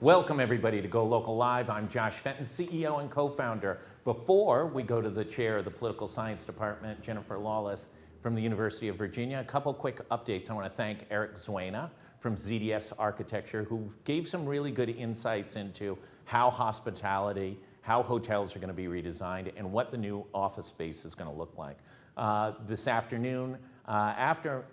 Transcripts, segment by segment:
Welcome everybody to GoLocal Live. I'm Josh Fenton, CEO and co-founder. Before we go to the chair of the Political Science Department, Jennifer Lawless from the University of Virginia, a couple quick updates. I want to thank Eric Zuena from ZDS Architecture, who gave some really good insights into how hospitality, how hotels are going to be redesigned, and what the new office space is going to look like. This afternoon, after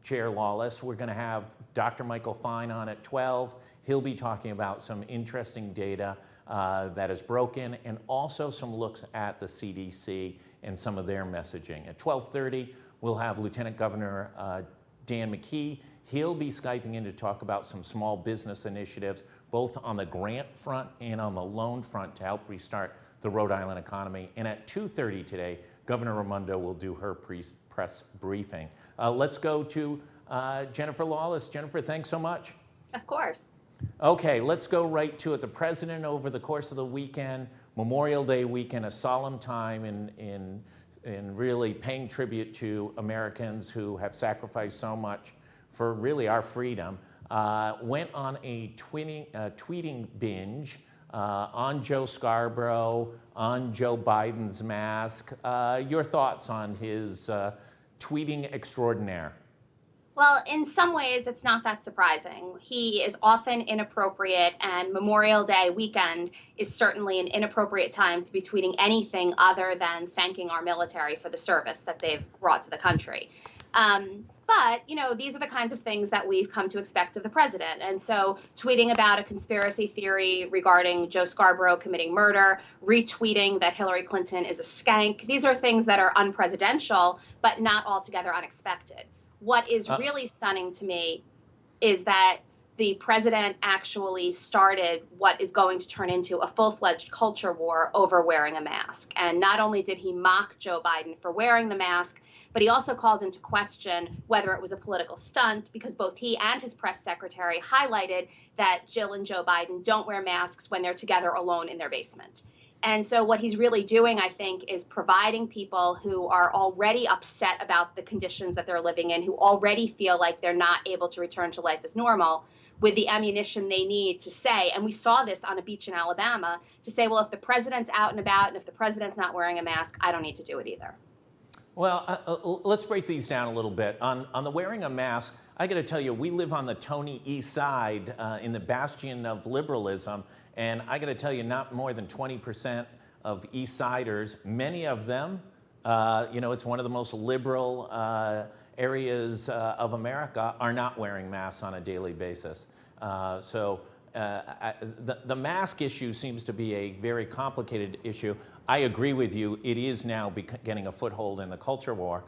Chair Lawless, we're going to have Dr. Michael Fine on at 12. He'll be talking about some interesting data that is broken and also some looks at the CDC and some of their messaging. At 12:30, we'll have Lieutenant Governor Dan McKee. He'll be Skyping in to talk about some small business initiatives, both on the grant front and on the loan front to help restart the Rhode Island economy. And at 2:30 today, Governor Raimondo will do her press briefing. Let's go to Jennifer Lawless. Jennifer, thanks so much. Of course. Okay, let's go right to it. The president, over the course of the weekend, Memorial Day weekend, a solemn time in really paying tribute to Americans who have sacrificed so much for really our freedom, went on a tweeting binge on Joe Scarborough, on Joe Biden's mask. Your thoughts on his tweeting extraordinaire? Well, in some ways, it's not that surprising. He is often inappropriate, and Memorial Day weekend is certainly an inappropriate time to be tweeting anything other than thanking our military for the service that they've brought to the country. But, you know, these are the kinds of things that we've come to expect of the president. And so tweeting about a conspiracy theory regarding Joe Scarborough committing murder, retweeting that Hillary Clinton is a skank, these are things that are unpresidential, but not altogether unexpected. What is really stunning to me is that the president actually started what is going to turn into a full-fledged culture war over wearing a mask. And not only did he mock Joe Biden for wearing the mask, but he also called into question whether it was a political stunt, because both he and his press secretary highlighted that Jill and Joe Biden don't wear masks when they're together alone in their basement. And so what he's really doing, I think, is providing people who are already upset about the conditions that they're living in, who already feel like they're not able to return to life as normal, with the ammunition they need to say, and we saw this on a beach in Alabama, to say, well, if the president's out and about and if the president's not wearing a mask, I don't need to do it either. Well, let's break these down a little bit. On the wearing a mask, I got to tell you, we live on the Tony East Side in the bastion of liberalism, and I got to tell you, not more than 20% of East Siders, many of them, you know, it's one of the most liberal areas of America, are not wearing masks on a daily basis. The mask issue seems to be a very complicated issue. I agree with you. It is now getting a foothold in the culture war.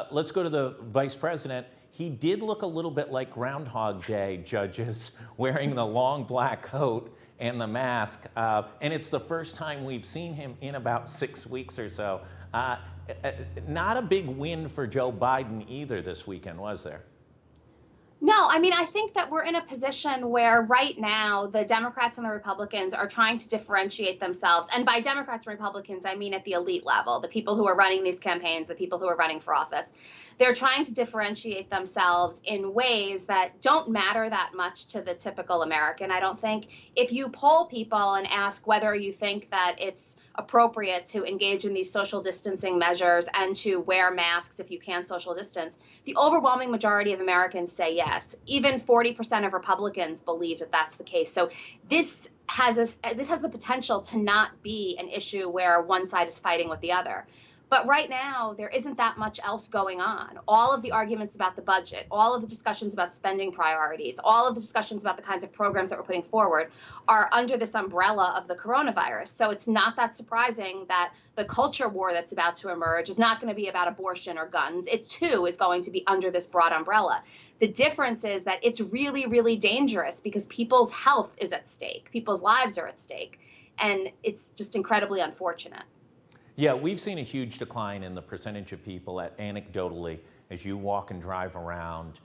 Let's go to the vice president. He did look a little bit like Groundhog Day, judges, wearing the long black coat and the mask. And it's the first time we've seen him in about 6 weeks or so. Not a big win for Joe Biden either this weekend, was there? No, I mean, I think that we're in a position where right now the Democrats and the Republicans are trying to differentiate themselves. And by Democrats and Republicans, I mean at the elite level, the people who are running these campaigns, the people who are running for office. They're trying to differentiate themselves in ways that don't matter that much to the typical American. I don't think if you poll people and ask whether you think that it's appropriate to engage in these social distancing measures and to wear masks if you can social distance, the overwhelming majority of Americans say yes. Even 40% of Republicans believe that that's the case. So this has the potential to not be an issue where one side is fighting with the other. But right now, there isn't that much else going on. All of the arguments about the budget, all of the discussions about spending priorities, all of the discussions about the kinds of programs that we're putting forward are under this umbrella of the coronavirus. So it's not that surprising that the culture war that's about to emerge is not going to be about abortion or guns. It, too, is going to be under this broad umbrella. The difference is that it's really, really dangerous because people's health is at stake. People's lives are at stake. And it's just incredibly unfortunate. Yeah, we've seen a huge decline in the percentage of people anecdotally, as you walk and drive around,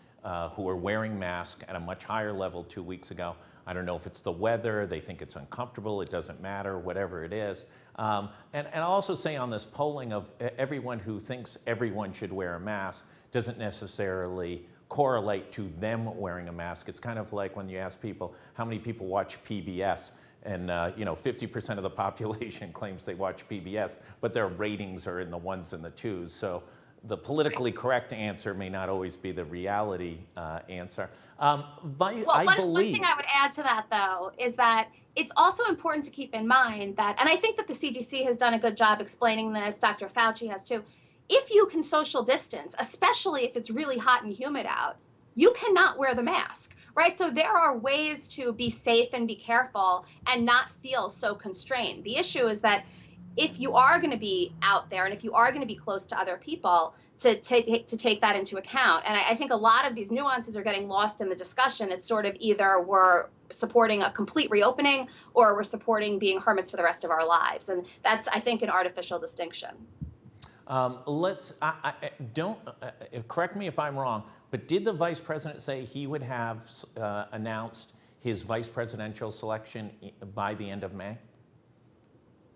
who are wearing masks at a much higher level 2 weeks ago. I don't know if it's the weather, they think it's uncomfortable, it doesn't matter, whatever it is. And I'll also say on this polling of everyone who thinks everyone should wear a mask doesn't necessarily correlate to them wearing a mask. It's kind of like when you ask people how many people watch PBS, and 50% of the population claims they watch PBS, but their ratings are in the ones and the twos. So the politically correct answer may not always be the reality answer. One thing I would add to that, though, is that it's also important to keep in mind that, and I think that the CDC has done a good job explaining this, Dr. Fauci has too, if you can social distance, especially if it's really hot and humid out, you cannot wear the mask, right? So there are ways to be safe and be careful and not feel so constrained. The issue is that if you are going to be out there and if you are going to be close to other people, to take that into account. And I think a lot of these nuances are getting lost in the discussion. It's sort of either we're supporting a complete reopening or we're supporting being hermits for the rest of our lives. And that's, I think, an artificial distinction. Correct me if I'm wrong, but did the vice president say he would have announced his vice presidential selection by the end of May?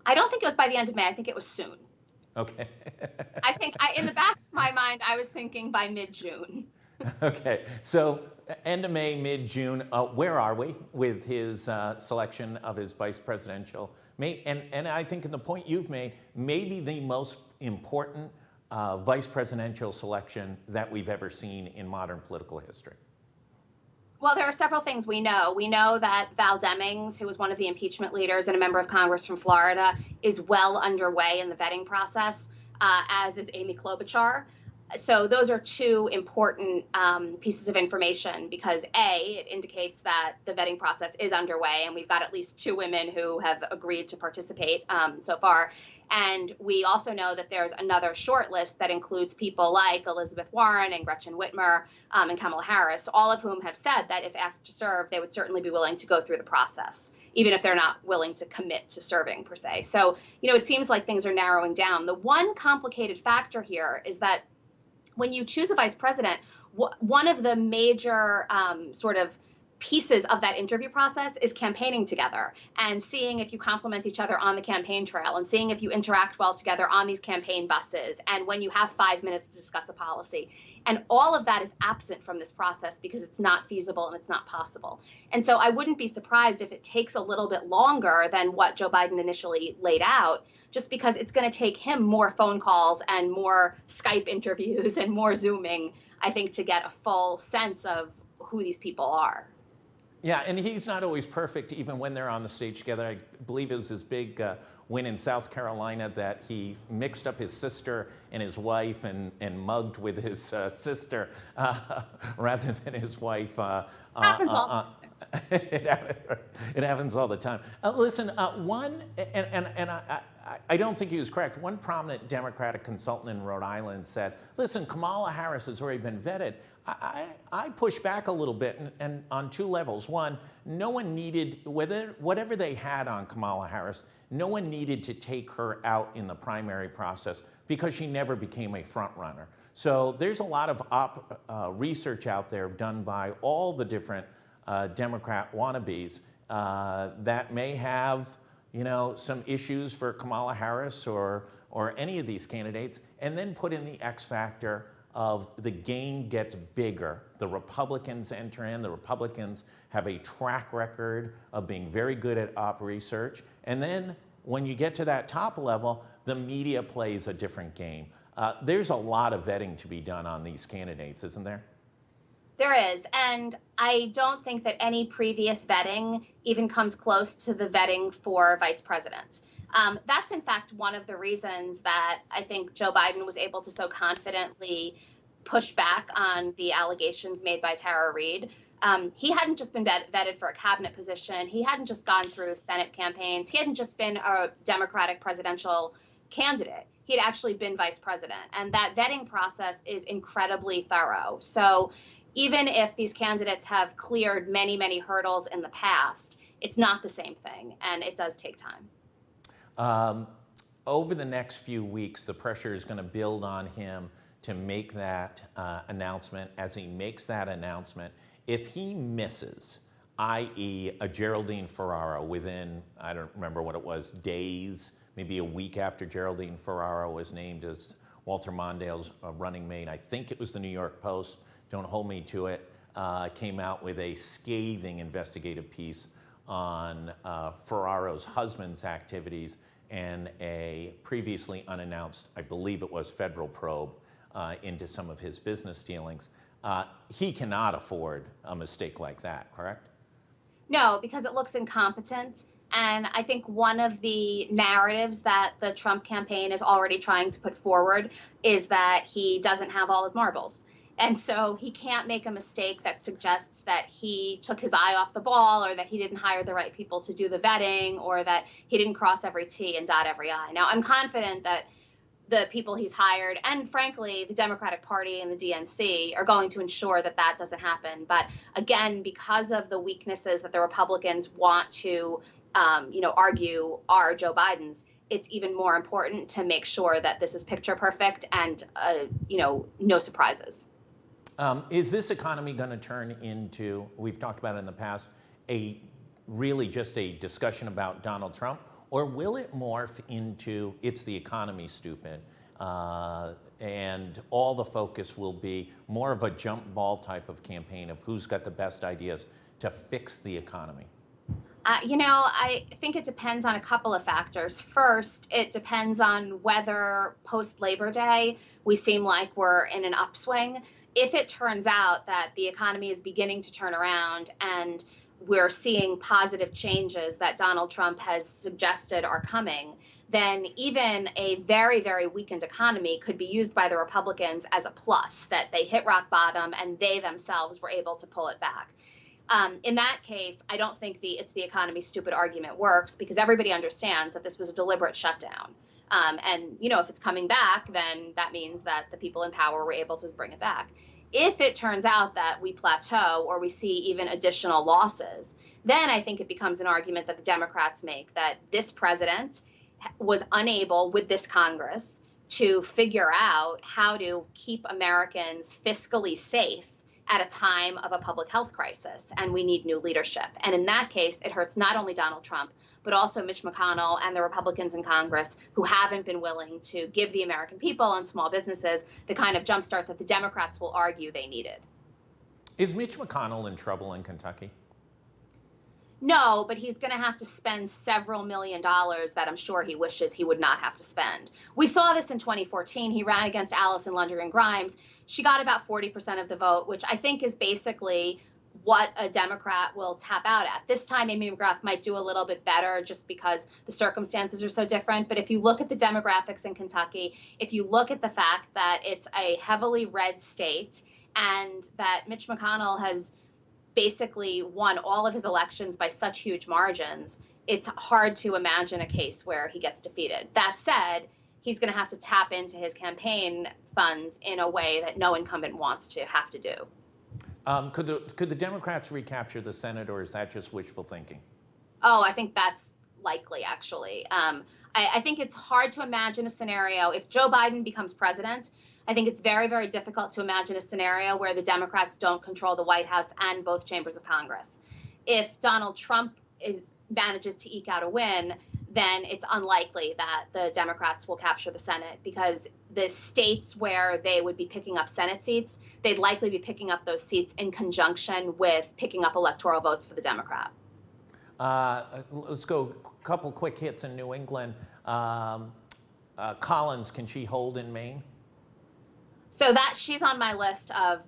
I don't think it was by the end of May. I think it was soon. Okay. I think in the back of my mind, I was thinking by mid-June. Okay. So end of May, mid-June. Where are we with his selection of his vice presidential? And I think in the point you've made, maybe the most important vice presidential selection that we've ever seen in modern political history. Well, there are several things we know. We know that Val Demings, who was one of the impeachment leaders and a member of Congress from Florida, is well underway in the vetting process, as is Amy Klobuchar. So those are two important pieces of information because A, it indicates that the vetting process is underway and we've got at least two women who have agreed to participate so far. And we also know that there's another short list that includes people like Elizabeth Warren and Gretchen Whitmer and Kamala Harris, all of whom have said that if asked to serve, they would certainly be willing to go through the process, even if they're not willing to commit to serving per se. So, it seems like things are narrowing down. The one complicated factor here is that when you choose a vice president, one of the major sort of pieces of that interview process is campaigning together and seeing if you complement each other on the campaign trail and seeing if you interact well together on these campaign buses and when you have 5 minutes to discuss a policy. And all of that is absent from this process because it's not feasible and it's not possible. And so I wouldn't be surprised if it takes a little bit longer than what Joe Biden initially laid out, just because it's going to take him more phone calls and more Skype interviews and more Zooming, I think, to get a full sense of who these people are. Yeah, and he's not always perfect even when they're on the stage together. I believe it was his big win in South Carolina that he mixed up his sister and his wife and mugged with his sister rather than his wife. Happens all the time. It happens all the time. Listen, I don't think he was correct. One prominent Democratic consultant in Rhode Island said, listen, Kamala Harris has already been vetted. I push back a little bit and on two levels. One, no one needed, whatever they had on Kamala Harris, no one needed to take her out in the primary process because she never became a front runner. So there's a lot of research out there done by all the different Democrat wannabes that may have some issues for Kamala Harris or any of these candidates, and then put in the X factor of the game gets bigger. The Republicans enter in. The Republicans have a track record of being very good at op research. And then when you get to that top level, the media plays a different game. There's a lot of vetting to be done on these candidates, isn't there? There is, and I don't think that any previous vetting even comes close to the vetting for vice president. That's, in fact, one of the reasons that I think Joe Biden was able to so confidently push back on the allegations made by Tara Reade. He hadn't just been vetted for a cabinet position. He hadn't just gone through Senate campaigns. He hadn't just been a Democratic presidential candidate. He had actually been vice president. And that vetting process is incredibly thorough. So even if these candidates have cleared many, many hurdles in the past, it's not the same thing, and it does take time. Over the next few weeks, the pressure is going to build on him to make that announcement. As he makes that announcement, if he misses, i.e. a Geraldine Ferraro within, I don't remember what it was, days, maybe a week after Geraldine Ferraro was named as Walter Mondale's running mate, I think it was the New York Post, don't hold me to it, came out with a scathing investigative piece on Ferraro's husband's activities and a previously unannounced, I believe it was, federal probe into some of his business dealings. He cannot afford a mistake like that, correct? No, because it looks incompetent. And I think one of the narratives that the Trump campaign is already trying to put forward is that he doesn't have all his marbles. And so he can't make a mistake that suggests that he took his eye off the ball, or that he didn't hire the right people to do the vetting, or that he didn't cross every T and dot every I. Now, I'm confident that the people he's hired, and frankly, the Democratic Party and the DNC, are going to ensure that that doesn't happen. But again, because of the weaknesses that the Republicans want to, argue are Joe Biden's, it's even more important to make sure that this is picture perfect and, no surprises. Is this economy going to turn into, we've talked about it in the past, really just a discussion about Donald Trump? Or will it morph into, it's the economy, stupid, and all the focus will be more of a jump ball type of campaign of who's got the best ideas to fix the economy? I think it depends on a couple of factors. First, it depends on whether post-Labor Day we seem like we're in an upswing. If it turns out that the economy is beginning to turn around and we're seeing positive changes that Donald Trump has suggested are coming, then even a very, very weakened economy could be used by the Republicans as a plus, that they hit rock bottom and they themselves were able to pull it back. In that case, I don't think it's the economy stupid argument works, because everybody understands that this was a deliberate shutdown. If it's coming back, then that means that the people in power were able to bring it back. If it turns out that we plateau or we see even additional losses, then I think it becomes an argument that the Democrats make, that this president was unable with this Congress to figure out how to keep Americans fiscally safe at a time of a public health crisis, and we need new leadership. And in that case, it hurts not only Donald Trump, but also Mitch McConnell and the Republicans in Congress, who haven't been willing to give the American people and small businesses the kind of jumpstart that the Democrats will argue they needed. Is Mitch McConnell in trouble in Kentucky? No, but he's going to have to spend several $1 million that I'm sure he wishes he would not have to spend. We saw this in 2014. He ran against Allison Lundgren Grimes. She got about 40% of the vote, which I think is basically what a Democrat will tap out at. This time, Amy McGrath might do a little bit better just because the circumstances are so different. But if you look at the demographics in Kentucky, if you look at the fact that it's a heavily red state and that Mitch McConnell has basically won all of his elections by such huge margins, it's hard to imagine a case where he gets defeated. That said, he's going to have to tap into his campaign funds in a way that no incumbent wants to have to do. Could the Democrats recapture the Senate, or is that just wishful thinking? Oh, I think that's likely, actually. I think it's hard to imagine a scenario if Joe Biden becomes president. I think it's very, very difficult to imagine a scenario where the Democrats don't control the White House and both chambers of Congress. If Donald Trump manages to eke out a win, then it's unlikely that the Democrats will capture the Senate, because the states where they would be picking up Senate seats, they'd likely be picking up those seats in conjunction with picking up electoral votes for the Democrat. Let's go a couple quick hits in New England. Collins, can she hold in Maine? So she's on my list of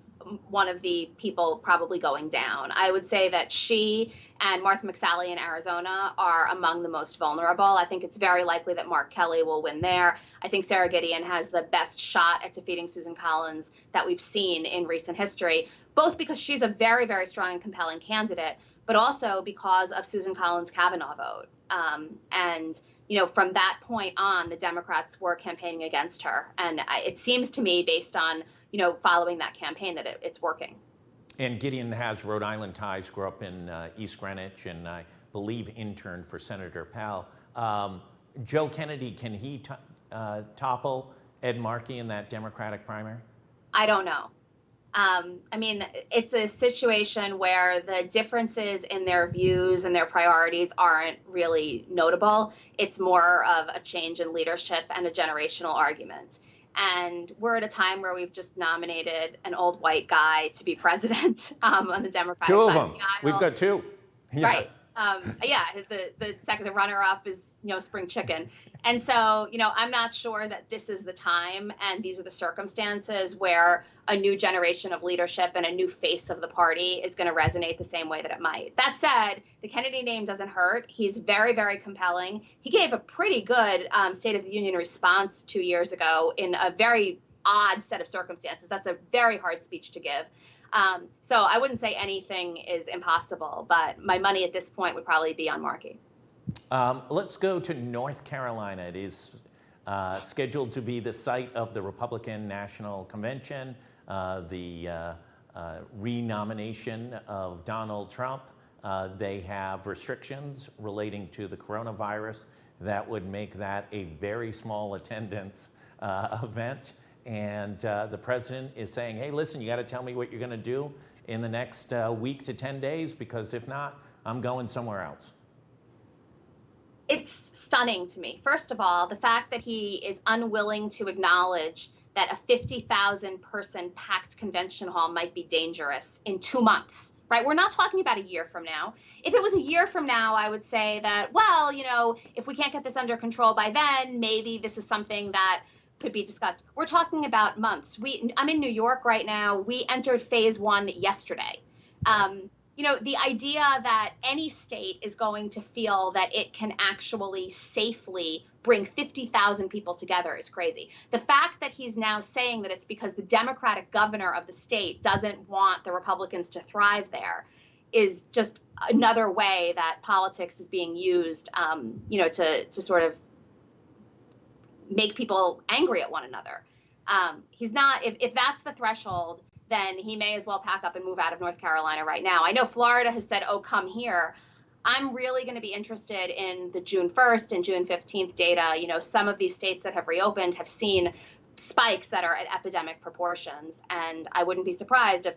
one of the people probably going down. I would say that she and Martha McSally in Arizona are among the most vulnerable. I think it's very likely that Mark Kelly will win there. I think Sarah Gideon has the best shot at defeating Susan Collins that we've seen in recent history, both because she's a very, very strong and compelling candidate, but also because of Susan Collins' Kavanaugh vote. From that point on, the Democrats were campaigning against her. And it seems to me, based on, following that campaign, that it's working. And Gideon has Rhode Island ties, grew up in East Greenwich, and I believe interned for Senator Powell. Joe Kennedy, can he topple Ed Markey in that Democratic primary? I don't know. It's a situation where the differences in their views and their priorities aren't really notable. It's more of a change in leadership and a generational argument. And we're at a time where we've just nominated an old white guy to be president on the Democratic Two of side them. of the aisle. We've got two. Yeah. Right. Yeah. The runner-up is spring chicken, and so I'm not sure that this is the time, and these are the circumstances where a new generation of leadership and a new face of the party is going to resonate the same way that it might. That said, the Kennedy name doesn't hurt. He's very, very compelling. He gave a pretty good State of the Union response 2 years ago in a very odd set of circumstances. That's a very hard speech to give. So I wouldn't say anything is impossible, but my money at this point would probably be on Markey. Let's go to North Carolina. It is scheduled to be the site of the Republican National Convention, the renomination of Donald Trump. They have restrictions relating to the coronavirus that would make that a very small attendance event. And the president is saying, hey, listen, you got to tell me what you're going to do in the next week to 10 days, because if not, I'm going somewhere else. It's stunning to me. First of all, the fact that he is unwilling to acknowledge that a 50,000 person packed convention hall might be dangerous in 2 months, right? We're not talking about a year from now. If it was a year from now, I would say that, well, if we can't get this under control by then, maybe this is something that could be discussed. We're talking about months. I'm in New York right now. We entered phase 1 yesterday. The idea that any state is going to feel that it can actually safely bring 50,000 people together is crazy. The fact that he's now saying that it's because the Democratic governor of the state doesn't want the Republicans to thrive there is just another way that politics is being used, to sort of make people angry at one another. He's not, if that's the threshold, then he may as well pack up and move out of North Carolina right now. I know Florida has said, oh, come here. I'm really going to be interested in the June 1st and June 15th data. Some of these states that have reopened have seen spikes that are at epidemic proportions. And I wouldn't be surprised if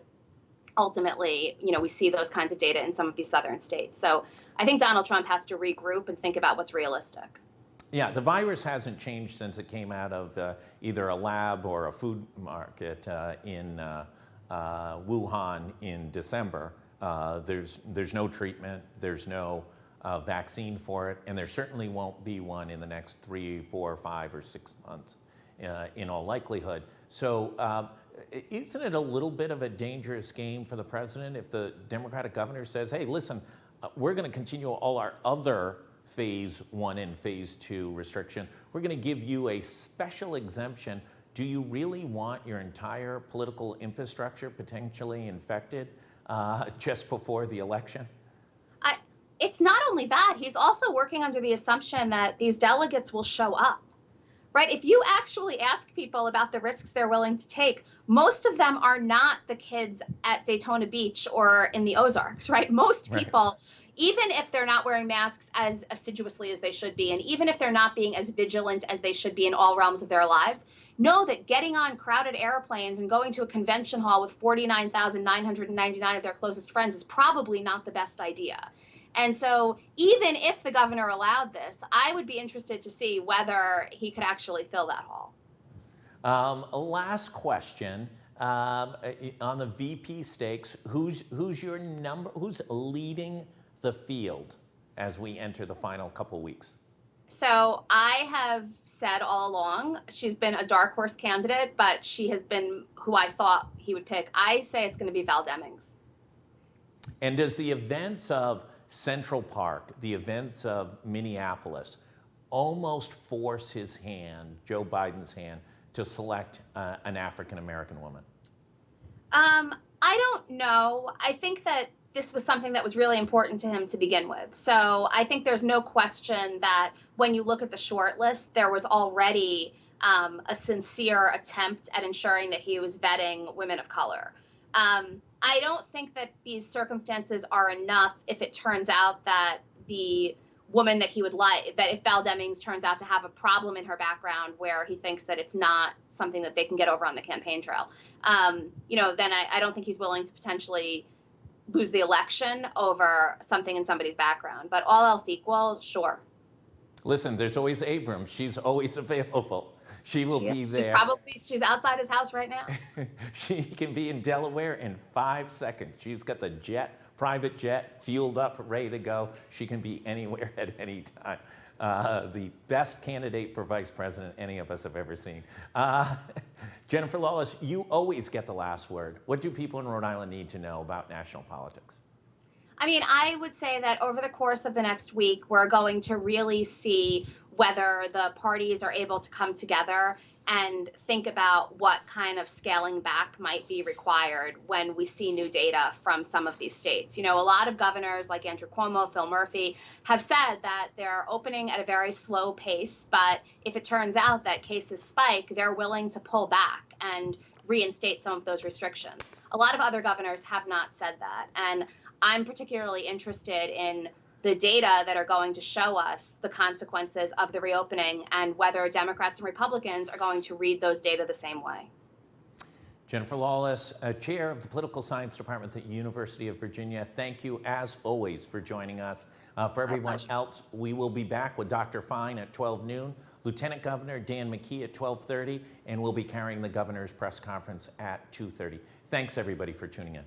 ultimately, we see those kinds of data in some of these southern states. So I think Donald Trump has to regroup and think about what's realistic. Yeah, the virus hasn't changed since it came out of either a lab or a food market in Wuhan in December. There's no treatment, there's no vaccine for it, and there certainly won't be one in the next 3, 4, 5, or 6 months in all likelihood. So isn't it a little bit of a dangerous game for the president if the Democratic governor says, hey, listen, we're going to continue all our other phase 1 and phase 2 restriction. We're going to give you a special exemption. Do you really want your entire political infrastructure potentially infected just before the election? It's not only that, he's also working under the assumption that these delegates will show up, right? If you actually ask people about the risks they're willing to take, most of them are not the kids at Daytona Beach or in the Ozarks, right? Most people, even if they're not wearing masks as assiduously as they should be, and even if they're not being as vigilant as they should be in all realms of their lives, know that getting on crowded airplanes and going to a convention hall with 49,999 of their closest friends is probably not the best idea. And so even if the governor allowed this, I would be interested to see whether he could actually fill that hall. Last question. On the VP stakes, who's leading the field as we enter the final couple weeks? So I have said all along, she's been a dark horse candidate, but she has been who I thought he would pick. I say it's going to be Val Demings. And does the events of Central Park, the events of Minneapolis, almost force his hand, Joe Biden's hand, to select an African-American woman? I don't know. I think that this was something that was really important to him to begin with. So I think there's no question that when you look at the short list, there was already a sincere attempt at ensuring that he was vetting women of color. I don't think that these circumstances are enough if it turns out that the woman that he would like, that if Val Demings turns out to have a problem in her background where he thinks that it's not something that they can get over on the campaign trail, then I don't think he's willing to potentially lose the election over something in somebody's background. But all else equal, sure. Listen, there's always Abrams. She's always available. She will be there. She's outside his house right now. She can be in Delaware in 5 seconds. She's got the private jet, fueled up, ready to go. She can be anywhere at any time. The best candidate for vice president any of us have ever seen. Jennifer Lawless, you always get the last word. What do people in Rhode Island need to know about national politics? I mean, I would say that over the course of the next week, we're going to really see whether the parties are able to come together and think about what kind of scaling back might be required when we see new data from some of these states. You know, a lot of governors like Andrew Cuomo, Phil Murphy have said that they're opening at a very slow pace, but if it turns out that cases spike, they're willing to pull back and reinstate some of those restrictions. A lot of other governors have not said that. And I'm particularly interested in the data that are going to show us the consequences of the reopening and whether Democrats and Republicans are going to read those data the same way. Jennifer Lawless, chair of the political science department at the University of Virginia, thank you as always for joining us. For everyone else, we will be back with Dr. Fine at 12 noon, Lieutenant Governor Dan McKee at 12:30, and we'll be carrying the governor's press conference at 2:30. Thanks everybody for tuning in.